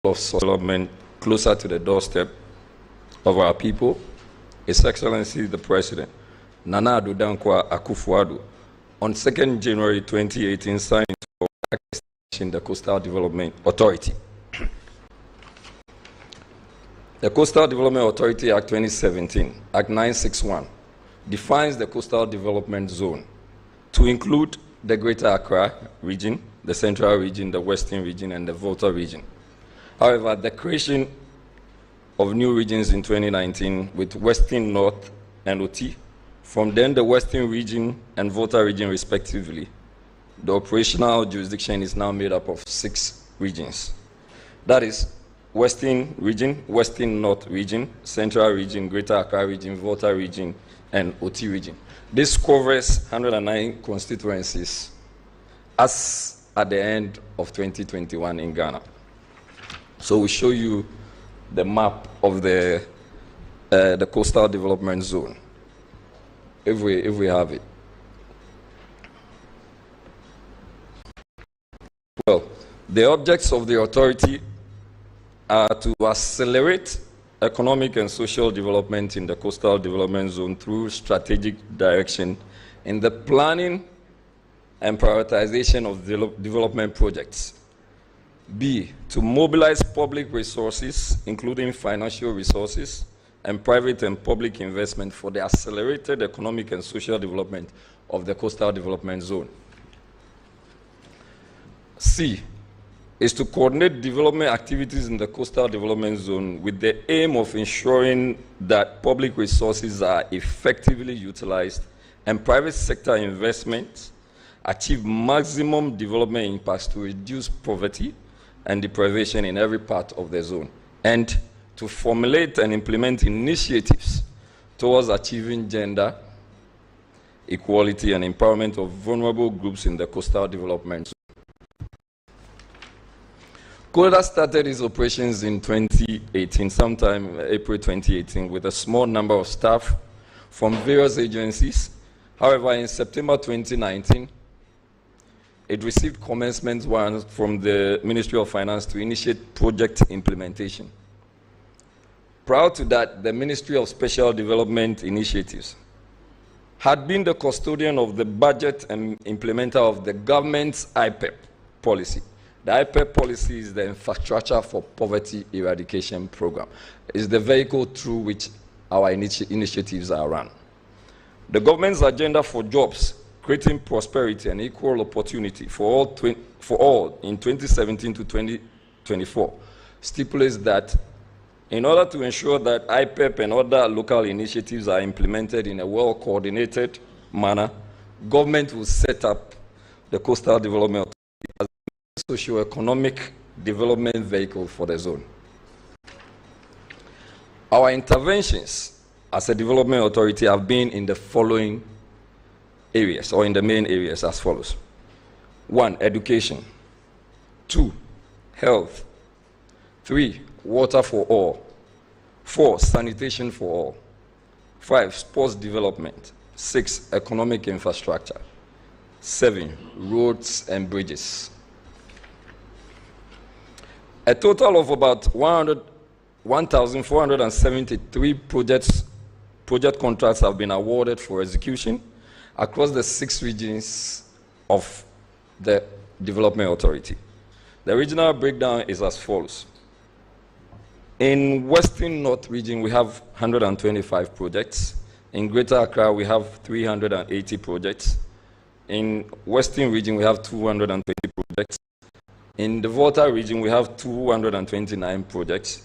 of development closer to the doorstep of our people, His Excellency the President, Nana Addo Dankwa Akufo-Addo, on 2nd January 2018 signed into the Coastal Development Authority. The Coastal Development Authority Act 2017, Act 961, defines the Coastal Development Zone to include the Greater Accra region, the Central region, the Western region, and the Volta region. However, the creation of new regions in 2019 with Western, North, and OT, from then the Western region and Volta region respectively, the operational jurisdiction is now made up of 6 regions. That is Western region, Western North region, Central region, Greater Accra region, Volta region, and OT region. This covers 109 constituencies as at the end of 2021 in Ghana. So we show you the map of the Coastal Development Zone, if we have it. Well, the objects of the authority are to accelerate economic and social development in the Coastal Development Zone through strategic direction in the planning and prioritization of development projects. B, to mobilize public resources, including financial resources, and private and public investment for the accelerated economic and social development of the Coastal Development Zone. C, is to coordinate development activities in the Coastal Development Zone with the aim of ensuring that public resources are effectively utilized and private sector investments achieve maximum development impacts to reduce poverty and deprivation in every part of the zone, and to formulate and implement initiatives towards achieving gender equality and empowerment of vulnerable groups in the Coastal Development Zone. CODA started its operations in 2018, sometime April 2018, with a small number of staff from various agencies. However, in September 2019, it received commencement warrants from the Ministry of Finance to initiate project implementation. Prior to that, the Ministry of Special Development Initiatives had been the custodian of the budget and implementer of the government's IPEP policy. The IPEP policy is the Infrastructure for Poverty Eradication Program. It's the vehicle through which our initiatives are run. The government's agenda for jobs, creating prosperity and equal opportunity for all in 2017 to 2024 stipulates that in order to ensure that IPEP and other local initiatives are implemented in a well-coordinated manner, government will set up the Coastal Development Authority as a socio-economic development vehicle for the zone. Our interventions as a development authority have been in the following areas, or in the main areas as follows. 1, education. 2, health. 3, water for all. 4, sanitation for all. 5, sports development. 6, economic infrastructure. 7, roads and bridges. A total of about 1,473 project contracts have been awarded for execution across the 6 regions of the Development Authority. The regional breakdown is as follows. In Western North region, we have 125 projects. In Greater Accra, we have 380 projects. In Western region, we have 220 projects. In the Volta region, we have 229 projects.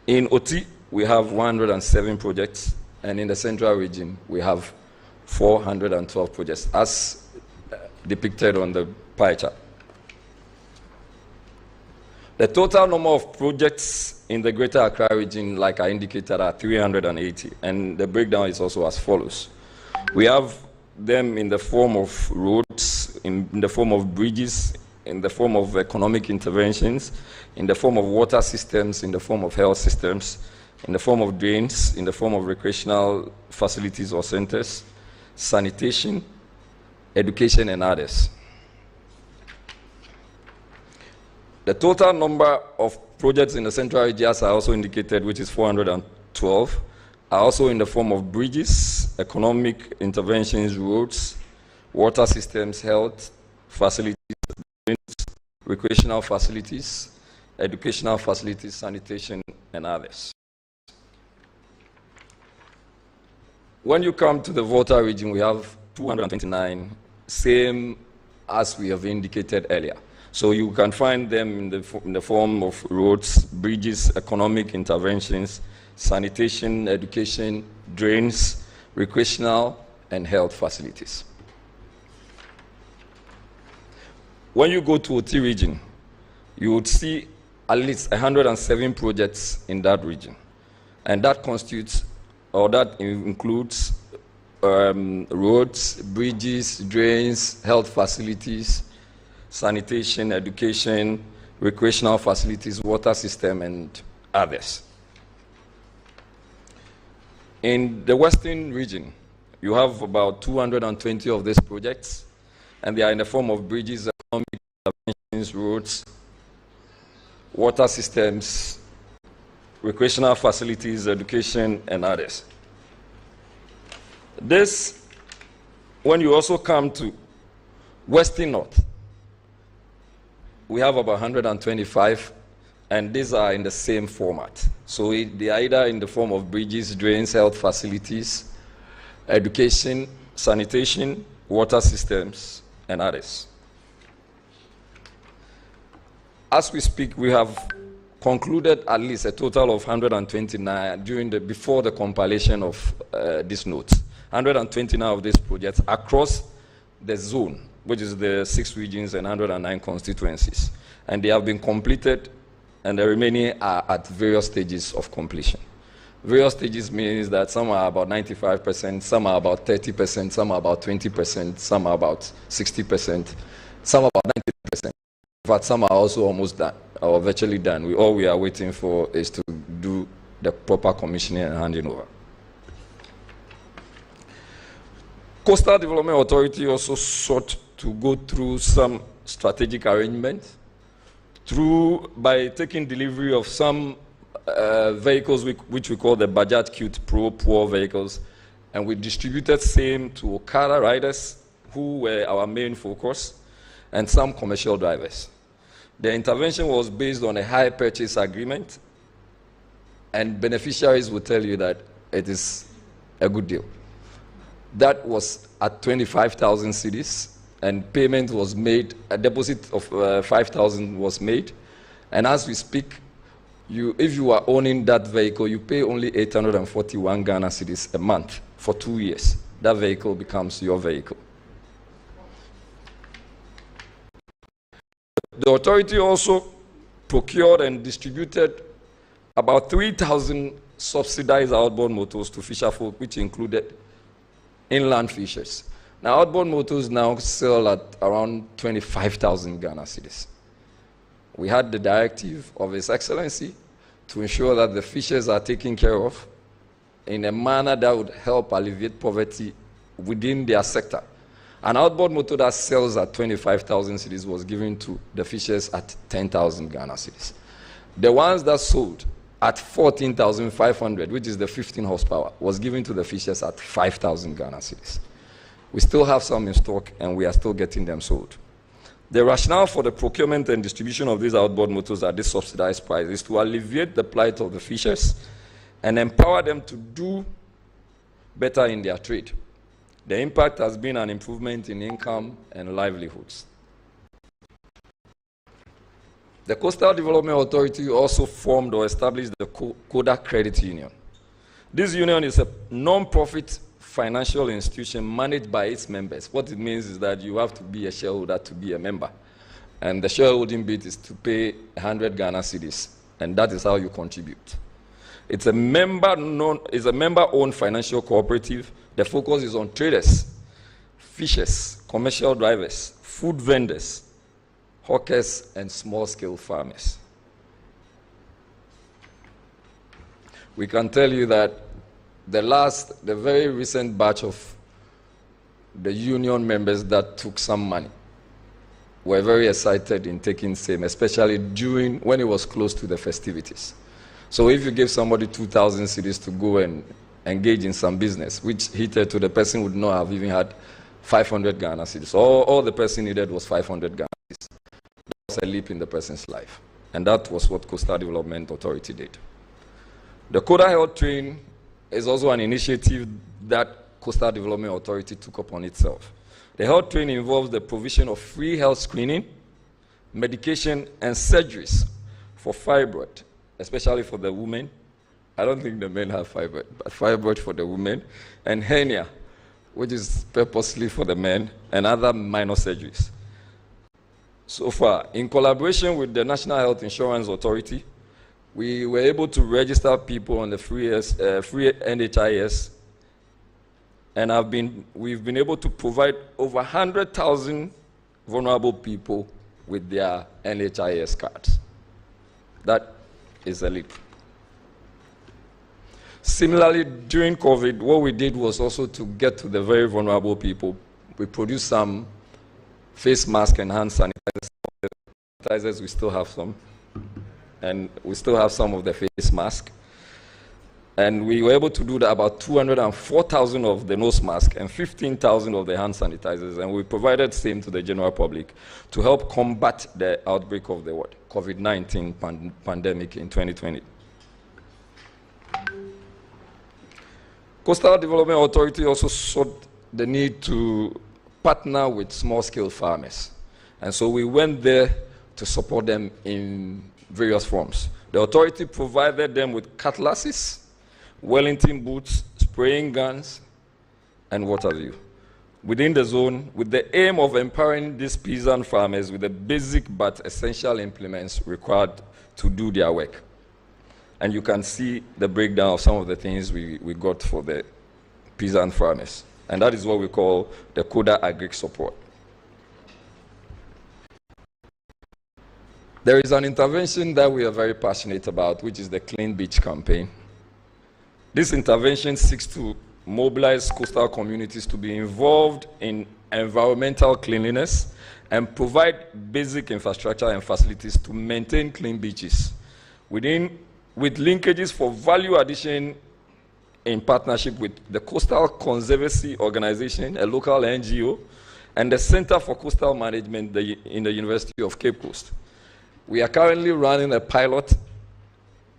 In OT, we have 107 projects. And in the Central region, we have 412 projects, as depicted on the pie chart. The total number of projects in the Greater Accra region, like I indicated, are 380, and the breakdown is also as follows. We have them in the form of roads, in the form of bridges, in the form of economic interventions, in the form of water systems, in the form of health systems, in the form of drains, in the form of recreational facilities or centers, sanitation, education, and others. The total number of projects in the central regions are also indicated, which is 412, are also in the form of bridges, economic interventions, roads, water systems, health facilities, recreational facilities, educational facilities, sanitation, and others. When you come to the Volta region, we have 229, same as we have indicated earlier. So you can find them in the form of roads, bridges, economic interventions, sanitation, education, drains, recreational, and health facilities. When you go to Oti region, you would see at least 107 projects in that region. And that constitutes, or that includes roads, bridges, drains, health facilities, sanitation, education, recreational facilities, water system, and others. In the Western region, you have about 220 of these projects, and they are in the form of bridges, economic interventions, roads, water systems, recreational facilities, education, and others. This, when you also come to Western North, we have about 125, and these are in the same format. So they are either in the form of bridges, drains, health facilities, education, sanitation, water systems, and others. As we speak, we have concluded at least a total of 129 before the compilation of these notes. 129 of these projects across the zone, which is the 6 regions and 109 constituencies. And they have been completed, and the remaining are at various stages of completion. Various stages means that some are about 95%, some are about 30%, some are about 20%, some are about 60%, some are about 90%. In fact, some are also almost done, or virtually done. All we are waiting for is to do the proper commissioning and handing over. Coastal Development Authority also sought to go through some strategic arrangements by taking delivery of some vehicles which we call the Bajaj Qute Pro poor vehicles, and we distributed same to Okada riders, who were our main focus, and some commercial drivers. The intervention was based on a hire purchase agreement, and beneficiaries will tell you that it is a good deal. That was at 25,000 cedis, and payment was made, a deposit of 5,000 was made, and as we speak, if you are owning that vehicle, you pay only 841 Ghana cedis a month for 2 years. That vehicle becomes your vehicle. The authority also procured and distributed about 3,000 subsidized outboard motors to fisherfolk, which included inland fishers. Now, outboard motors now sell at around 25,000 Ghana cedis. We had the directive of His Excellency to ensure that the fishers are taken care of in a manner that would help alleviate poverty within their sector. An outboard motor that sells at 25,000 cedis was given to the fishers at 10,000 Ghana cedis. The ones that sold at 14,500, which is the 15 horsepower, was given to the fishers at 5,000 Ghana cedis. We still have some in stock, and we are still getting them sold. The rationale for the procurement and distribution of these outboard motors at this subsidized price is to alleviate the plight of the fishers and empower them to do better in their trade. The impact has been an improvement in income and livelihoods. The Coastal Development Authority also formed or established the Coda Credit Union. This union is a non-profit financial institution managed by its members. What it means is that you have to be a shareholder to be a member. And the shareholding bit is to pay 100 Ghana cedis, and that is how you contribute. It's a member-owned financial cooperative. The focus is on traders, fishers, commercial drivers, food vendors, hawkers, and small-scale farmers. We can tell you that the very recent batch of the union members that took some money, were very excited in taking same, especially during when it was close to the festivities. So if you give somebody 2,000 cedis to go and engage in some business, which hitherto the person would not have even had 500 Ghana cedis. All the person needed was 500 Ghana cedis. That was a leap in the person's life. And that was what Coastal Development Authority did. The Koda Health Train is also an initiative that Coastal Development Authority took upon itself. The health train involves the provision of free health screening, medication, and surgeries for fibroid, especially for the women. I don't think the men have fibroid, but fibroid for the women, and hernia, which is purposely for the men, and other minor surgeries. So far, in collaboration with the National Health Insurance Authority, we were able to register people on the free NHIS, and we've been able to provide over 100,000 vulnerable people with their NHIS cards. That is a leap. Similarly, during COVID, what we did was also to get to the very vulnerable people. We produced some face masks and hand sanitizers. We still have some. And we still have some of the face masks. And we were able to do that about 204,000 of the nose masks and 15,000 of the hand sanitizers. And we provided same to the general public to help combat the outbreak of the COVID-19 pandemic in 2020. Coastal Development Authority also saw the need to partner with small-scale farmers. And so we went there to support them in various forms. The authority provided them with cutlasses, Wellington boots, spraying guns, and what have you, within the zone, with the aim of empowering these peasant farmers with the basic but essential implements required to do their work. And you can see the breakdown of some of the things we got for the peasant farmers. And that is what we call the Koda Agric Support. There is an intervention that we are very passionate about, which is the Clean Beach campaign. This intervention seeks to mobilize coastal communities to be involved in environmental cleanliness and provide basic infrastructure and facilities to maintain clean beaches with linkages for value addition in partnership with the Coastal Conservancy Organization, a local NGO, and the Center for Coastal Management in the University of Cape Coast. We are currently running a pilot,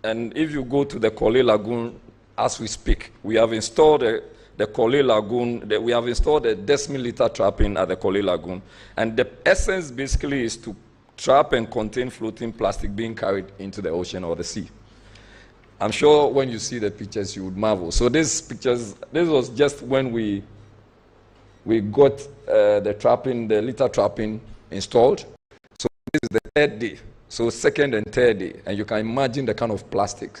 and if you go to the Korle Lagoon as we speak, we have installed the Korle Lagoon, we have installed a decimal liter trapping at the Korle Lagoon, and the essence basically is to trap and contain floating plastic being carried into the ocean or the sea. I'm sure when you see the pictures, you would marvel. So this was just when we got the litter trapping installed. So this is the third day. So second and third day. And you can imagine the kind of plastic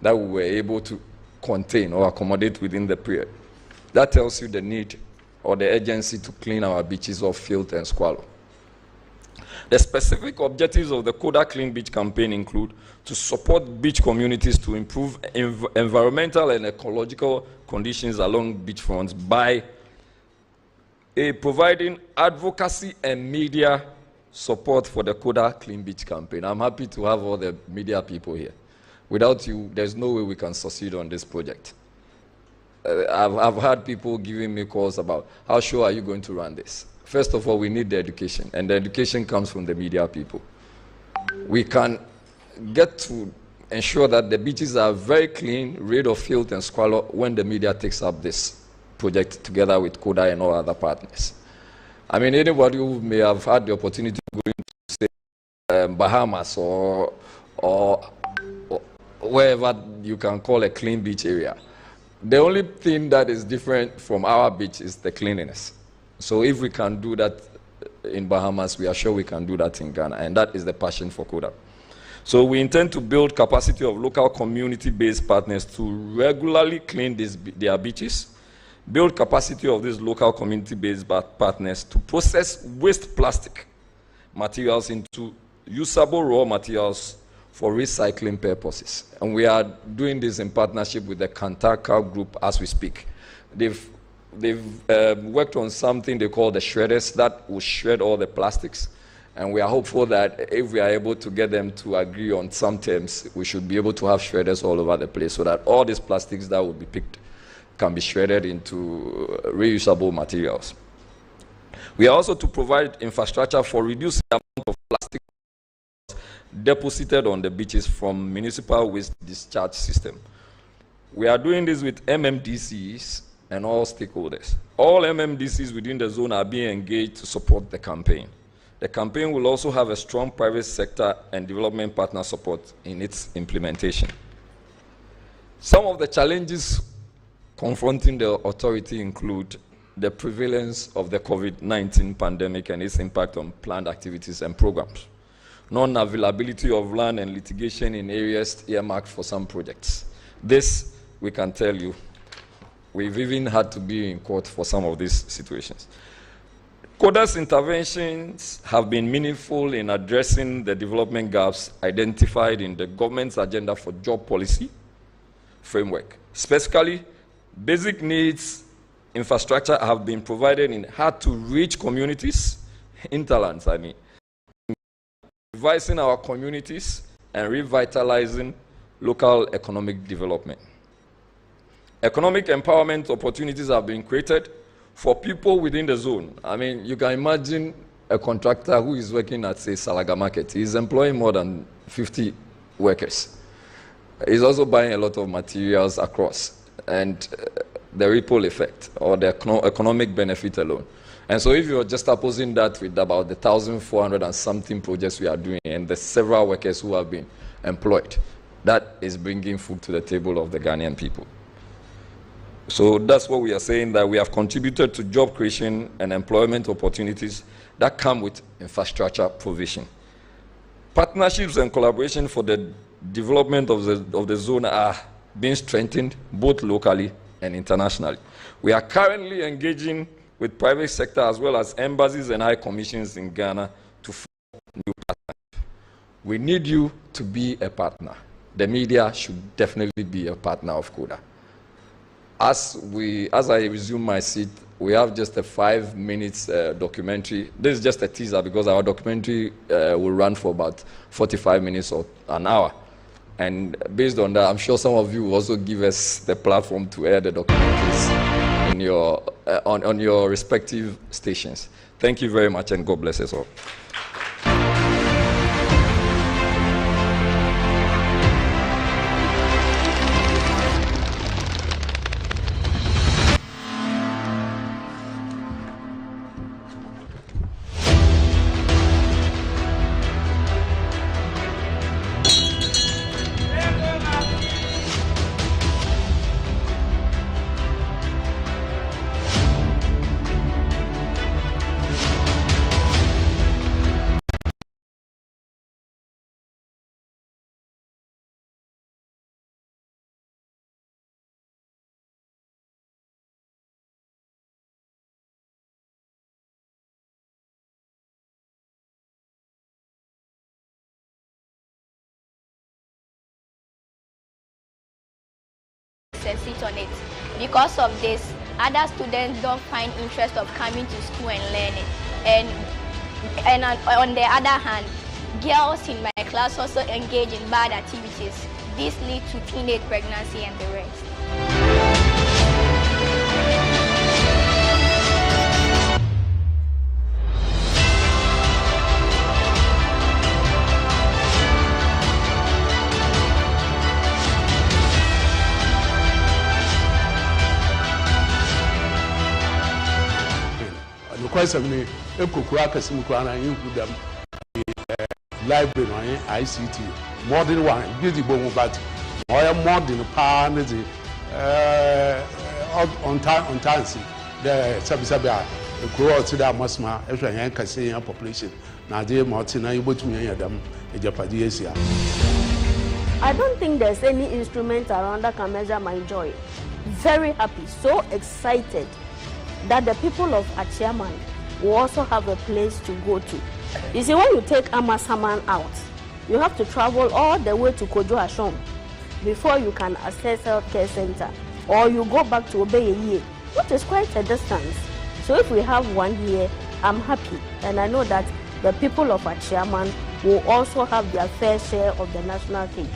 that we were able to contain or accommodate within the period. That tells you the need or the urgency to clean our beaches of filth and squalor. The specific objectives of the Koda Clean Beach campaign include to support beach communities to improve environmental and ecological conditions along beachfronts by providing advocacy and media support for the Koda Clean Beach campaign. I'm happy to have all the media people here. Without you, there's no way we can succeed on this project. I've had people giving me calls about how sure are you going to run this? First of all, we need the education, and the education comes from the media people. We can get to ensure that the beaches are very clean, rid of filth and squalor when the media takes up this project together with Koda and all other partners. I mean, anybody who may have had the opportunity to go into, say, Bahamas or wherever you can call a clean beach area, the only thing that is different from our beach is the cleanliness. So if we can do that in Bahamas, we are sure we can do that in Ghana, and that is the passion for Koda. So we intend to build capacity of local community-based partners to regularly clean their beaches, build capacity of these local community-based partners to process waste plastic materials into usable raw materials for recycling purposes. And we are doing this in partnership with the Kantaka group as we speak. They've worked on something they call the shredders that will shred all the plastics. And we are hopeful that if we are able to get them to agree on some terms, we should be able to have shredders all over the place so that all these plastics that will be picked can be shredded into reusable materials. We are also to provide infrastructure for reducing the amount of plastic deposited on the beaches from municipal waste discharge system. We are doing this with MMDCs and all stakeholders. All MMDCs within the zone are being engaged to support the campaign. The campaign will also have a strong private sector and development partner support in its implementation. Some of the challenges confronting the authority include the prevalence of the COVID-19 pandemic and its impact on planned activities and programs, non-availability of land and litigation in areas earmarked for some projects. This, we can tell you, we've even had to be in court for some of these situations. CODA's interventions have been meaningful in addressing the development gaps identified in the government's agenda for job policy framework. Specifically, basic needs infrastructure have been provided in hard-to-reach communities, hinterlands, revising our communities and revitalizing local economic development. Economic empowerment opportunities have been created for people within the zone. You can imagine a contractor who is working at, say, Salaga Market. He's employing more than 50 workers. He's also buying a lot of materials across, and the ripple effect or the economic benefit alone. And so if you're just opposing that with about the 1,400 and something projects we are doing and the several workers who have been employed, that is bringing food to the table of the Ghanaian people. So that's what we are saying, that we have contributed to job creation and employment opportunities that come with infrastructure provision. Partnerships and collaboration for the development of the zone are being strengthened both locally and internationally. We are currently engaging with private sector as well as embassies and high commissions in Ghana to form new partnerships. We need you to be a partner. The media should definitely be a partner of CODA. As I resume my seat, we have just a 5 minutes documentary. This is just a teaser because our documentary will run for about 45 minutes or an hour. And based on that, I'm sure some of you will also give us the platform to air the documentaries in your, on your respective stations. Thank you very much, and God bless us all. Sit on it. Because of this, other students don't find interest of coming to school and learning. And on the other hand, girls in my class also engage in bad activities. This leads to teenage pregnancy and the rest. Kwasam ekokura akasim kura na yin them library on ICT modern one busy bomu but oya modern pa na the on time the sabisabia ekuro ti da masma ehwe yan kase yan population na dey multi na yibotumi yan dem ejapadi asia. I don't think there's any instrument around that can measure my joy. Very happy, so excited that the people of Achiaman will also have a place to go to. You see, when you take Amasaman out, you have to travel all the way to Kojo Ashom before you can access healthcare center, or you go back to Obeyeye, which is quite a distance. So if we have one here, I'm happy, and I know that the people of Achiaman will also have their fair share of the national cake.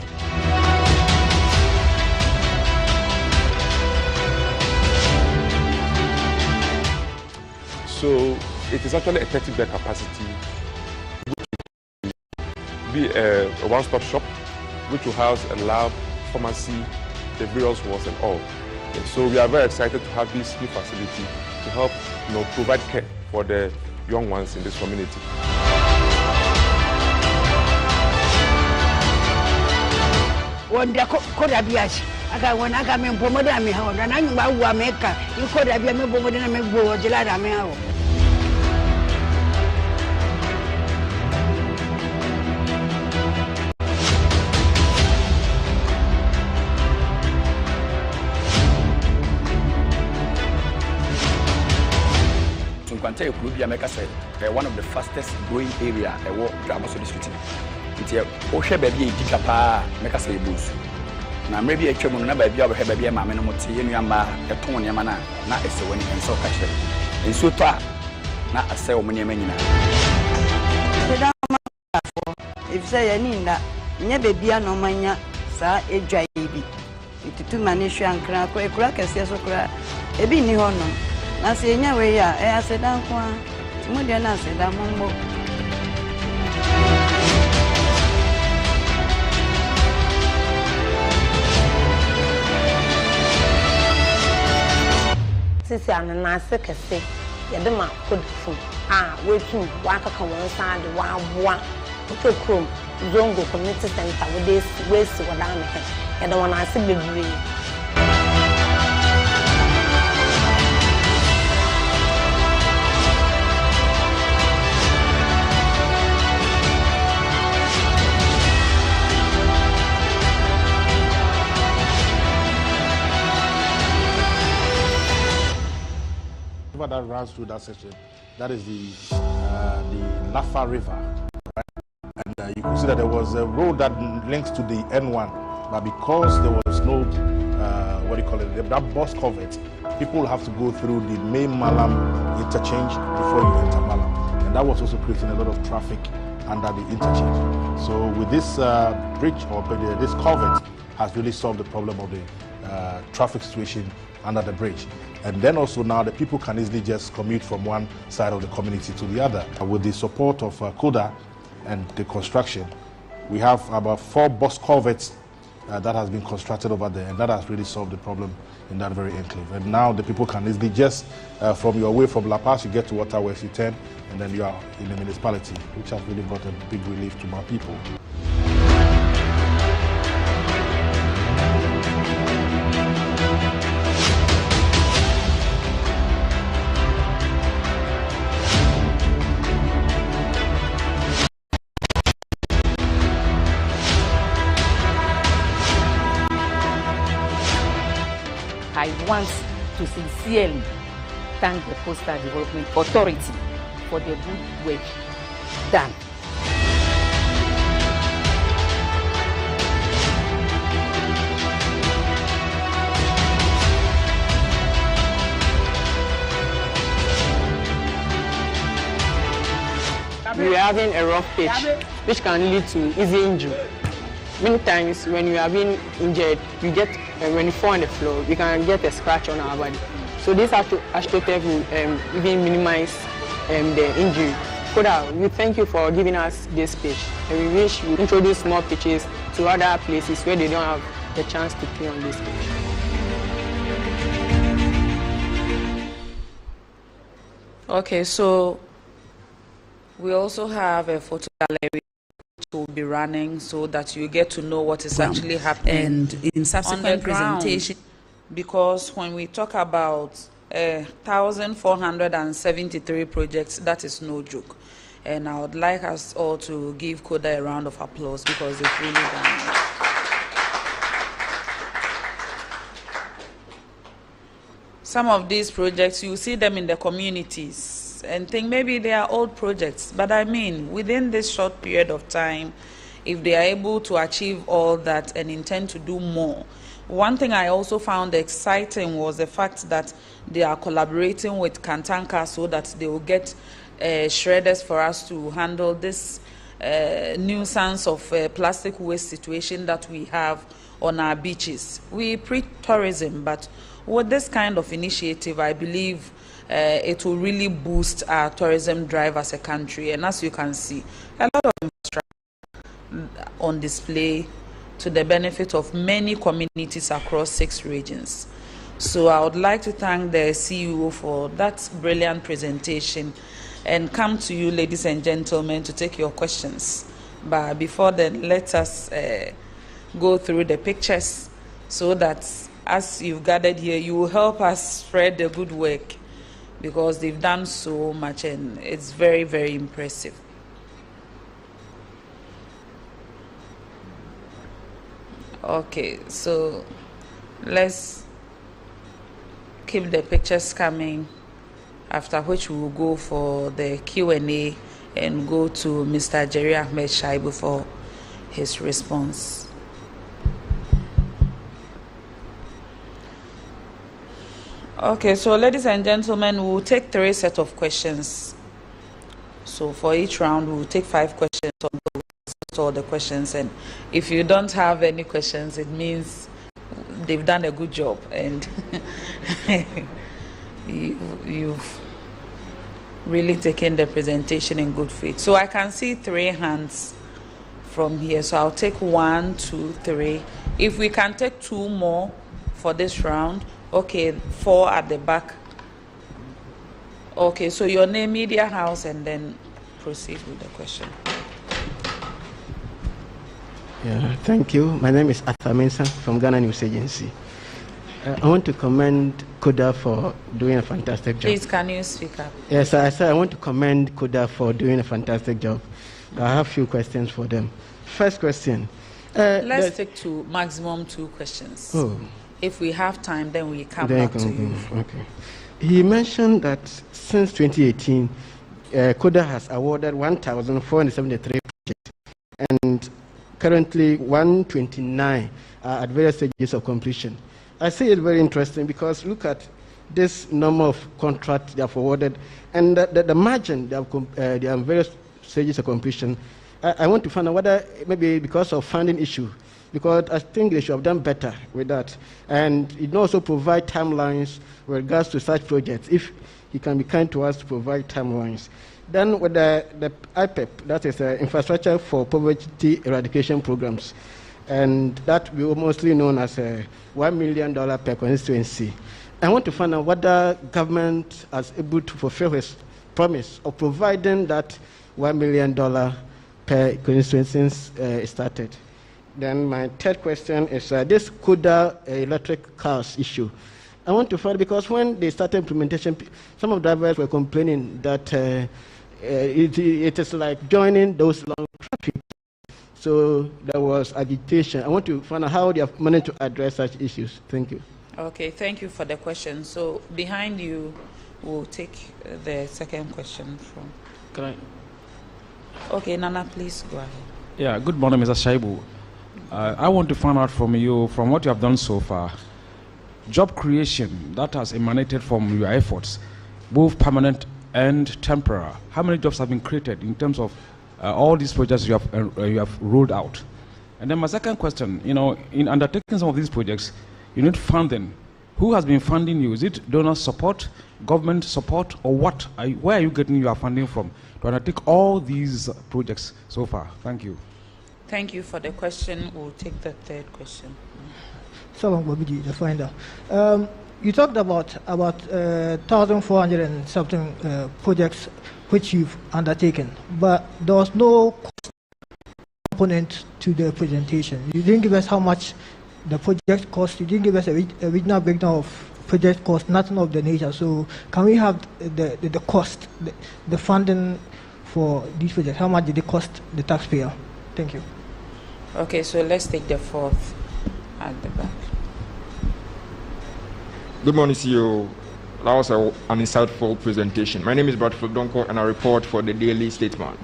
So it is actually a 30-bed capacity, which will be a one-stop shop, which will house a lab, pharmacy, the various wards and all. So we are very excited to have this new facility to help, provide care for the young ones in this community. One of the fastest growing area in the Dramaso district. It's a Osha baby, Dicapa, make us a boost. Now, maybe a children never be able to have a mamma, Yama, a Tony Yamana, not a so when you can so catch them. And so far, not a ceremony. If say any that never be a no mania, sir, a dry baby. It's too many shank crack, a crack, a so crack, a be new honor. I say, no way, I said, I'm more than I said, I'm more. Since I'm a nice say, Yadama could food. Waiting, walk on one side, one, put a chrome, Zongo Community Center with this waste what I'm here. And the one I see the that runs through that section, that is the Nafa River, right? And you can see that there was a road that links to the N1, but because there was no that bus covered, people have to go through the main Malam interchange before you enter Malam, and that was also creating a lot of traffic under the interchange. So with this bridge or this culvert has really solved the problem of the traffic situation under the bridge. And then also now the people can easily just commute from one side of the community to the other. With the support of CODA and the construction, we have about 4 bus culverts that has been constructed over there, and that has really solved the problem in that very enclave. And now the people can easily just, from your way from La Paz, you get to Waterways, you turn, and then you are in the municipality, which has really brought a big relief to my people. I want to sincerely thank the Coastal Development Authority for the good work done. We are having a rough pitch, which can lead to easy injury. Many times when you are being injured, you get when you fall on the floor, you can get a scratch on our body. So this AstroTurf will even minimize the injury. Koda, we thank you for giving us this pitch, and we wish we introduce more pitches to other places where they don't have the chance to play on this pitch. Okay, so we also have a photo gallery will be running so that you get to know what is actually happening and in subsequent presentation, because when we talk about 1,473 projects, that is no joke, and I would like us all to give CODA a round of applause because they've really done it. Some of these projects, you see them in the communities and think maybe they are old projects, but I mean, within this short period of time, if they are able to achieve all that and intend to do more. One thing I also found exciting was the fact that they are collaborating with Kantanka so that they will get shredders for us to handle this nuisance of plastic waste situation that we have on our beaches. We preach tourism, but with this kind of initiative, I believe it will really boost our tourism drive as a country. And as you can see, a lot of infrastructure on display to the benefit of many communities across 6 regions. So I would like to thank the CEO for that brilliant presentation and come to you, ladies and gentlemen, to take your questions. But before then, let us go through the pictures so that as you've gathered here, you will help us spread the good work, because they've done so much and it's very, very impressive. Okay, so let's keep the pictures coming, after which we will go for the Q&A and go to Mr. Jerry Ahmed Shaibu for his response. Okay, so ladies and gentlemen, we will take 3 sets of questions. So for each round, we will take 5 questions on all the questions, and if you don't have any questions, it means they've done a good job and you've really taken the presentation in good faith. So I can see 3 hands from here, so I'll take 1, 2, 3. If we can take 2 more for this round. Okay, 4 at the back. Okay, so your name, media house, and then proceed with the question. Yeah, thank you. My name is Arthur Mensah from Ghana News Agency. I want to commend Koda for doing a fantastic job. Please, can you speak up? Yes, I said I want to commend Koda for doing a fantastic job. I have a few questions for them. First question. Let's take maximum 2 questions. Oh. If we have time, then we come back to you. Okay. He mentioned that since 2018, Koda has awarded 1,473 projects, and currently 129 are at various stages of completion. I say it's very interesting because look at this number of contracts they have awarded and the margin they are in various stages of completion. I want to find out whether maybe because of funding issue, because I think they should have done better with that. And it also provide timelines with regards to such projects, if he can be kind to us to provide timelines. Then with the IPEP, that is Infrastructure for Poverty Eradication Programs, and that we were mostly known as a $1 million per constituency. I want to find out whether government is able to fulfill his promise of providing that $1 million per constituency started. Then my third question is this Koda electric cars issue. I want to find, because when they started implementation, some of the drivers were complaining that it is like joining those long traffic. So there was agitation. I want to find out how they have managed to address such issues. Thank you. Okay, thank you for the question. So behind you, we'll take the second question from. Can I? Okay, Nana, please go ahead. Yeah, good morning, Mr. Shaibu. I want to find out from you, from what you have done so far, job creation that has emanated from your efforts, both permanent and temporary. How many jobs have been created in terms of all these projects you have rolled out? And then my second question, in undertaking some of these projects, you need funding. Who has been funding you? Is it donor support, government support, or what? Where are you getting your funding from to undertake all these projects so far? Thank you. Thank you for the question. We'll take the third question. Salam Babiji, the finder. You talked about 1,400 and something projects which you've undertaken, but there was no cost component to the presentation. You didn't give us how much the project cost. You didn't give us a regional breakdown of project cost, nothing of the nature. So can we have the cost, the funding for these projects? How much did it cost the taxpayer? Thank you. Okay, so let's take the fourth at the back. Good morning, CEO. That was an insightful presentation. My name is Bradford Donko, and I report for the Daily Statesman.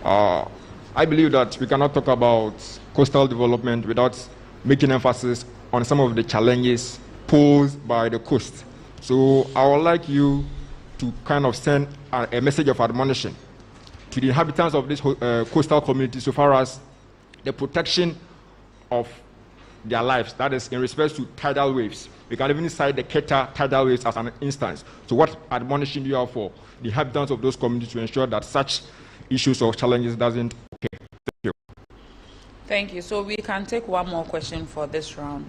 I believe that we cannot talk about coastal development without making emphasis on some of the challenges posed by the coast. So I would like you to kind of send a message of admonition to the inhabitants of this coastal community so far as the protection of their lives, that is in respect to tidal waves. We can even cite the Keta tidal waves as an instance. So what admonition do you have for the inhabitants of those communities to ensure that such issues or challenges doesn't occur? Thank you. Thank you. So we can take one more question for this round,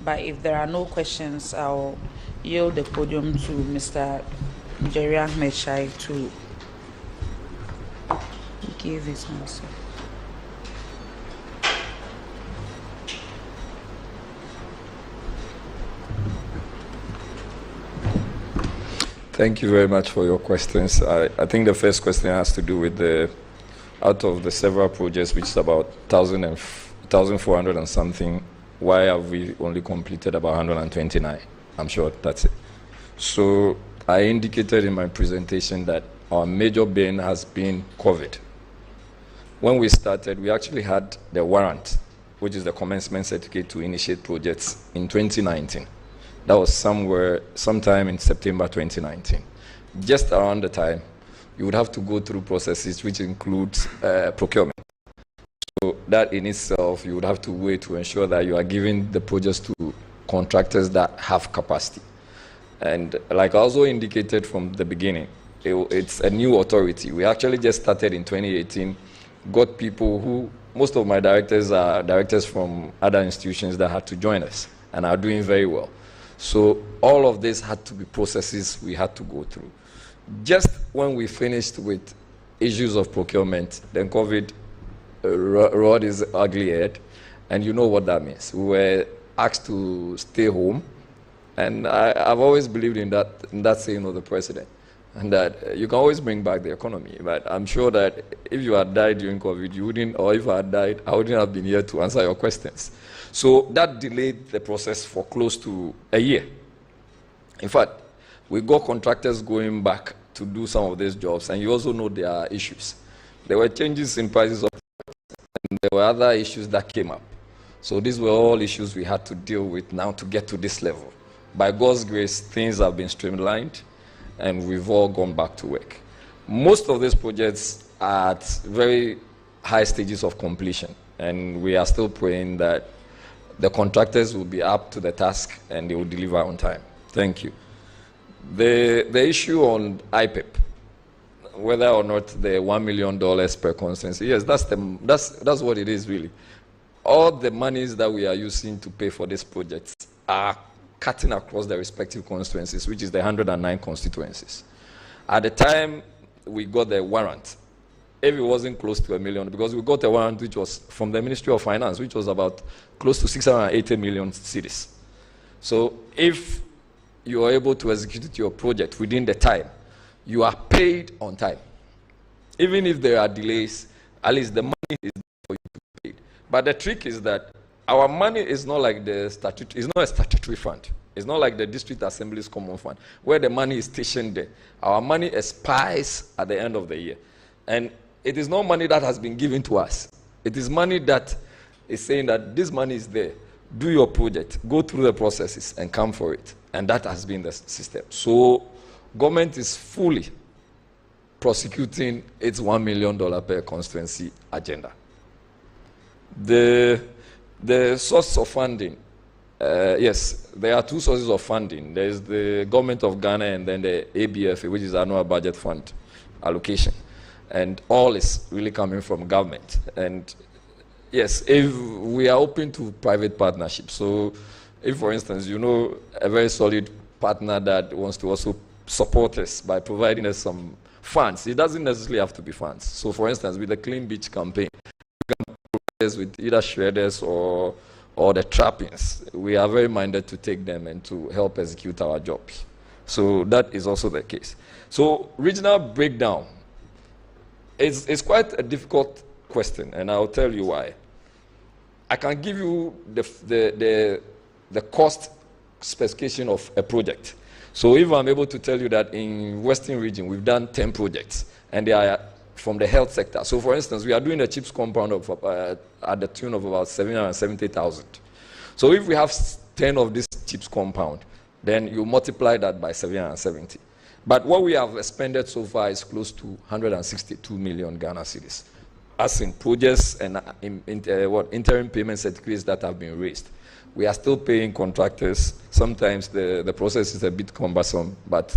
but if there are no questions, I'll yield the podium to Mr. Jerry Ahmed Shai to give his answer. Thank you very much for your questions. I think the first question has to do with the, out of the several projects, which is about 1,400 and something, why have we only completed about 129? I'm sure that's it. So I indicated in my presentation that our major bane has been COVID. When we started, we actually had the warrant, which is the commencement certificate to initiate projects in 2019. That was sometime in September 2019. Just around the time, you would have to go through processes which includes procurement. So that in itself, you would have to wait to ensure that you are giving the projects to contractors that have capacity. And like I also indicated from the beginning, it's a new authority. We actually just started in 2018, got people who, most of my directors are directors from other institutions that had to join us and are doing very well. So all of this had to be processes we had to go through. Just when we finished with issues of procurement, then COVID roared its ugly head, and you know what that means. We were asked to stay home, and I've always believed in that saying of the president, and that you can always bring back the economy. But I'm sure that if you had died during COVID, you wouldn't, or if I had died, I wouldn't have been here to answer your questions. So that delayed the process for close to a year. In fact, we got contractors going back to do some of these jobs, and you also know there are issues. There were changes in prices of products, and there were other issues that came up. So these were all issues we had to deal with now to get to this level. By God's grace, things have been streamlined, and we've all gone back to work. Most of these projects are at very high stages of completion, and we are still praying that the contractors will be up to the task and they will deliver on time. Thank you. The issue on IPEP, whether or not the $1 million per constituency, yes, that's what it is really. All the monies that we are using to pay for these projects are cutting across the respective constituencies, which is the 109 constituencies. At the time we got the warrant, if it wasn't close to $1 million, because we got a warrant which was from the Ministry of Finance, which was about close to 680 million cedis. So if you are able to execute your project within the time, you are paid on time. Even if there are delays, at least the money is there for you to be paid. But the trick is that our money is not like the statutory, it's not a statutory fund. It's not like the District Assembly's common fund, where the money is stationed there. Our money expires at the end of the year. And it is not money that has been given to us. It is money that is saying that this money is there. Do your project, go through the processes, and come for it. And that has been the system. So government is fully prosecuting its $1 million per constituency agenda. The source of funding, yes, there are two sources of funding. There is the government of Ghana and then the ABF, which is annual budget fund allocation. And all is really coming from government. And yes, if we are open to private partnerships. So if, for instance, you know a very solid partner that wants to also support us by providing us some funds, it doesn't necessarily have to be funds. So for instance, with the Clean Beach campaign, we can provide us with either shredders or the trappings. We are very minded to take them and to help execute our jobs. So that is also the case. So regional breakdown, it's quite a difficult question, and I'll tell you why. I can give you the cost specification of a project. So if I'm able to tell you that in Western region, we've done 10 projects, and they are from the health sector. So for instance, we are doing a CHIPS compound of at the tune of about 770,000. So if we have 10 of this CHIPS compound, then you multiply that by 770. But what we have expended so far is close to 162 million Ghana cedis, as in projects and interim payment certificates that have been raised. We are still paying contractors. Sometimes the process is a bit cumbersome, but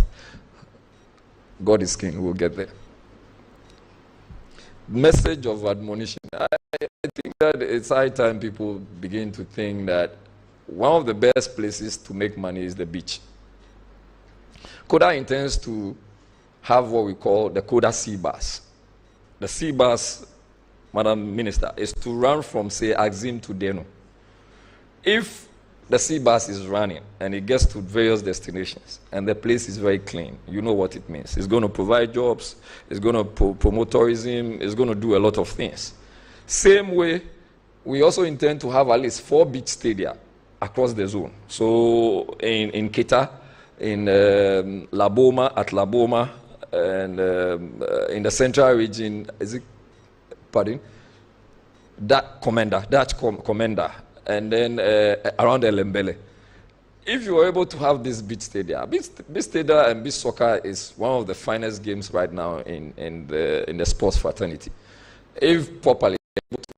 God is king, we'll get there. Message of admonition. I think that it's high time people begin to think that one of the best places to make money is the beach. Koda intends to have what we call the Koda Sea Bus. The Sea Bus, Madam Minister, is to run from, say, Axim to Deno. If the sea bus is running and it gets to various destinations and the place is very clean, you know what it means. It's going to provide jobs, it's going to promote tourism, it's going to do a lot of things. Same way, we also intend to have at least 4 beach stadia across the zone. So in Kita, in Laboma, at Laboma, and in the central region, is it, pardon? Dutch Commander, and then around Elembele. If you are able to have this beach stadia, beach stadia and beach soccer is one of the finest games right now in the sports fraternity. If properly able to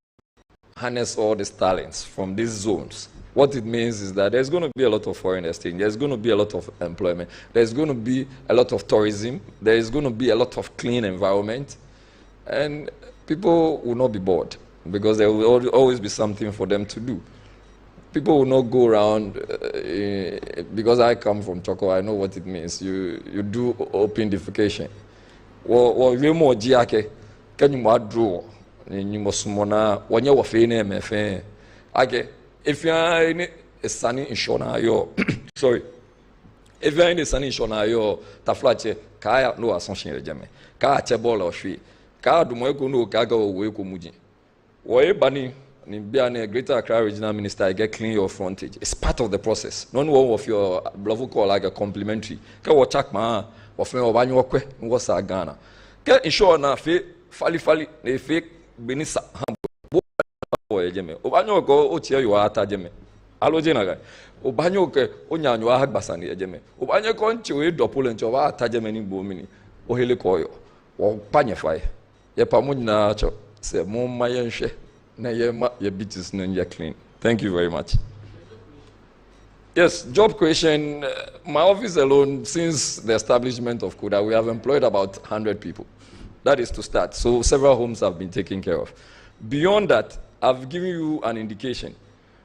harness all these talents from these zones, what it means is that there's going to be a lot of foreign exchange, there's going to be a lot of employment, there's going to be a lot of tourism, there's going to be a lot of clean environment, and people will not be bored because there will always be something for them to do. People will not go around, because I come from Choco, I know what it means. You do open defecation. Well, you more jiake, can you more draw? You must mona, when you're fine, me fine. Okay, if you are in a sunny in Shona, sorry. If you are in a sunny Shona, yo, taflache, kaya no assumption jame. Kaya chebol or shui. Kaya do moeko no kaga o weko muji. Woe bani. Being a Greater Accra Regional Minister, I get clean your frontage. It's part of the process. None of your bluff call like a complimentary. Can watch ma or friend of Banyo Kwe, what's a Ghana. Can ensure na fe fali ne fake benisa hambo ejeme. Obanyo go ochia you ata jeme. Alo jena guy. Obanyo ke onyanyo ahag basani ejeme. Obanyo kon chiwe double and chowa ata jeme ni bomini. Ohele koyo. Wa panye fai. Ye pamu na cho se mo mayenhwe. Your beach is clean. Thank you very much. Yes, job creation. My office alone, since the establishment of Koda, we have employed about 100 people. That is to start. So several homes have been taken care of. Beyond that, I've given you an indication.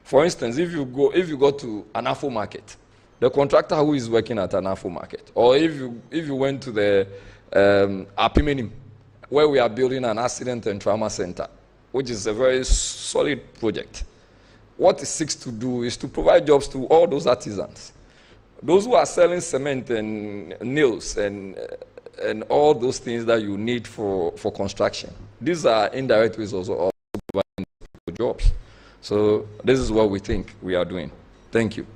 For instance, if you go to an Afo market, the contractor who is working at an Afo market, or if you went to the Apimenim, where we are building an accident and trauma center, which is a very solid project. What it seeks to do is to provide jobs to all those artisans. Those who are selling cement and nails and all those things that you need for construction. These are indirect ways also of providing jobs. So this is what we think we are doing. Thank you.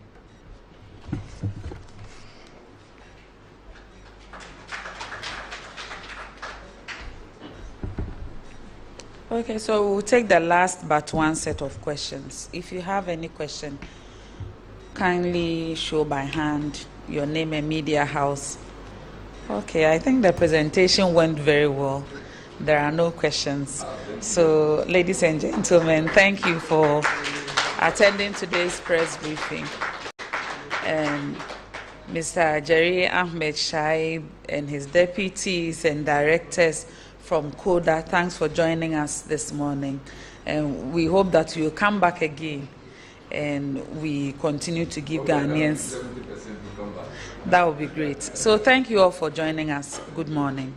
Okay, so we'll take the last but one set of questions. If you have any question, kindly show by hand your name and media house. Okay, I think the presentation went very well. There are no questions. So, ladies and gentlemen, thank you for attending today's press briefing. And Mr. Jerry Ahmed Shaib and his deputies and directors from Koda, thanks for joining us this morning. And we hope that you'll come back again and we continue to give Ghanaians. That would be great. So thank you all for joining us. Good morning.